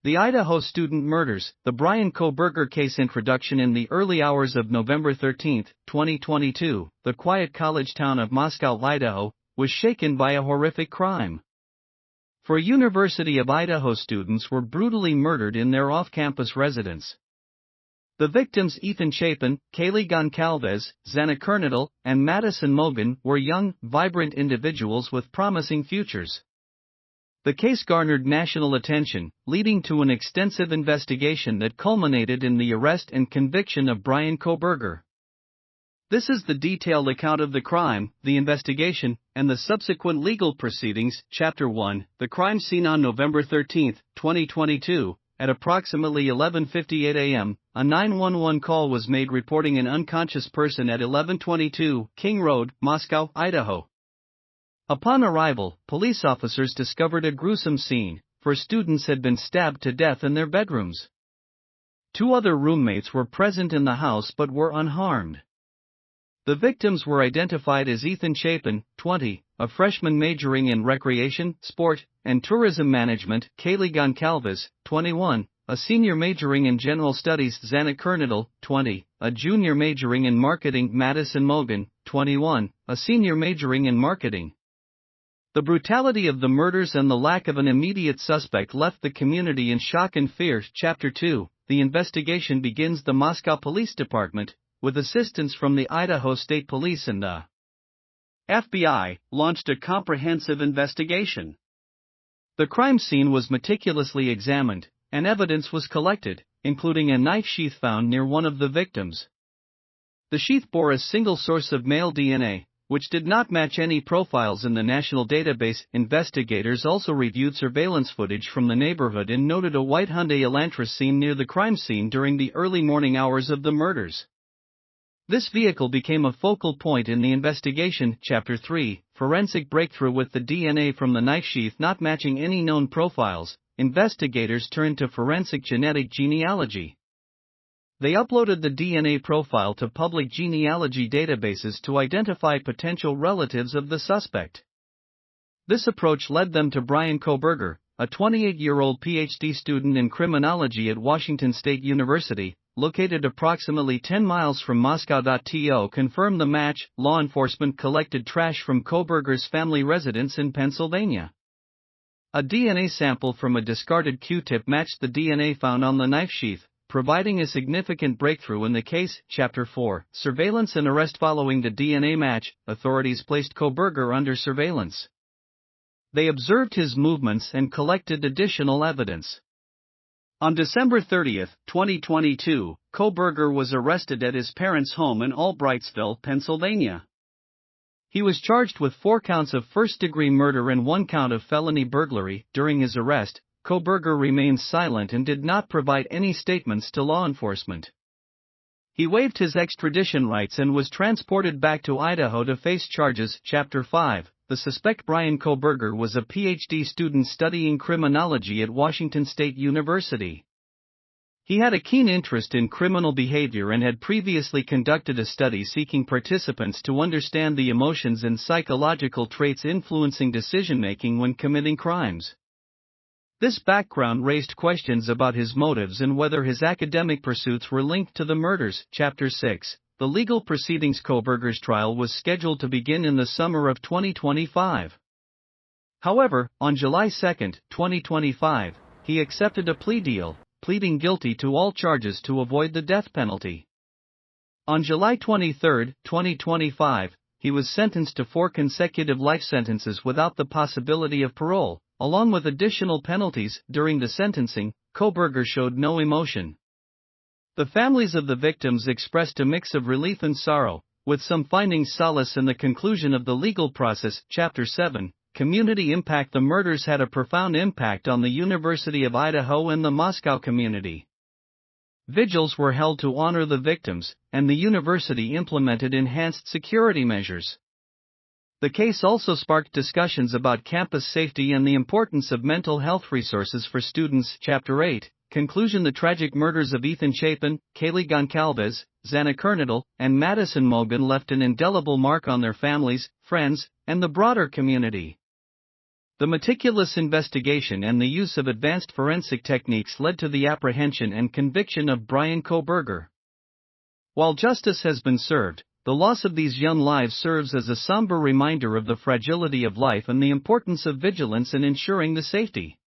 The Idaho student murders, the Bryan Kohberger case. Introduction. In the early hours of November 13, 2022, the quiet college town of Moscow, Idaho, was shaken by a horrific crime. Four University of Idaho students were brutally murdered in their off-campus residence. The victims, Chapin, Kaylee Goncalves, Xana Kernodle, and Madison Mogen, were young, vibrant individuals with promising futures. The case garnered national attention, leading to an extensive investigation that culminated in the arrest and conviction of Bryan Kohberger. This is the detailed account of the crime, the investigation, and the subsequent legal proceedings. Chapter 1. The crime scene. On November 13, 2022, at approximately 11:58 a.m., a 911 call was made reporting an unconscious person at 1122 King Road, Moscow, Idaho. Upon arrival, police officers discovered a gruesome scene. Four students had been stabbed to death in their bedrooms. Two other roommates were present in the house but were unharmed. The victims were identified as Chapin, 20, a freshman majoring in recreation, sport, and tourism management; Kaylee Goncalves, 21, a senior majoring in general studies; Xana Kernodle, 20, a junior majoring in marketing; Madison Mogen, 21, a senior majoring in marketing. The brutality of the murders and the lack of an immediate suspect left the community in shock and fear. Chapter 2. The investigation begins. The Moscow Police Department, with assistance from the Idaho State Police and the FBI, launched a comprehensive investigation. The crime scene was meticulously examined, and evidence was collected, including a knife sheath found near one of the victims. The sheath bore a single source of male DNA, which did not match any profiles in the national database. Investigators also reviewed surveillance footage from the neighborhood and noted a white Hyundai Elantra seen near the crime scene during the early morning hours of the murders. This vehicle became a focal point in the investigation. Chapter 3. Forensic breakthrough. With the DNA from the knife sheath not matching any known profiles, investigators turned to forensic genetic genealogy. They uploaded the DNA profile to public genealogy databases to identify potential relatives of the suspect. This approach led them to Bryan Kohberger, a 28-year-old PhD student in criminology at Washington State University, located approximately 10 miles from Moscow. To confirm the match, law enforcement collected trash from Kohberger's family residence in Pennsylvania. A DNA sample from a discarded Q-tip matched the DNA found on the knife sheath, providing a significant breakthrough in the case. Chapter 4. Surveillance and arrest. Following the DNA match, authorities placed Kohberger under surveillance. They observed his movements and collected additional evidence. On December 30, 2022, Kohberger was arrested at his parents' home in Albrightsville, Pennsylvania. He was charged with 4 counts of first-degree murder and 1 count of felony burglary. During his arrest, Kohberger remained silent and did not provide any statements to law enforcement. He waived his extradition rights and was transported back to Idaho to face charges. Chapter 5. The suspect. Bryan Kohberger was a PhD student studying criminology at Washington State University. He had a keen interest in criminal behavior and had previously conducted a study seeking participants to understand the emotions and psychological traits influencing decision-making when committing crimes. This background raised questions about his motives and whether his academic pursuits were linked to the murders. Chapter 6. The legal proceedings. Kohberger's trial was scheduled to begin in the summer of 2025. However, on July 2, 2025, he accepted a plea deal, pleading guilty to all charges to avoid the death penalty. On July 23, 2025, he was sentenced to 4 consecutive life sentences without the possibility of parole, along with additional penalties. During the sentencing, Kohberger showed no emotion. The families of the victims expressed a mix of relief and sorrow, with some finding solace in the conclusion of the legal process. Chapter 7. Community impact. The murders had a profound impact on the University of Idaho and the Moscow community. Vigils were held to honor the victims, and the university implemented enhanced security measures. The case also sparked discussions about campus safety and the importance of mental health resources for students. Chapter 8. Conclusion. The tragic murders of Chapin, Kaylee Goncalves, Xana Kernodle, and Madison Mogen left an indelible mark on their families, friends, and the broader community. The meticulous investigation and the use of advanced forensic techniques led to the apprehension and conviction of Bryan Kohberger. While justice has been served, the loss of these young lives serves as a somber reminder of the fragility of life and the importance of vigilance in ensuring the safety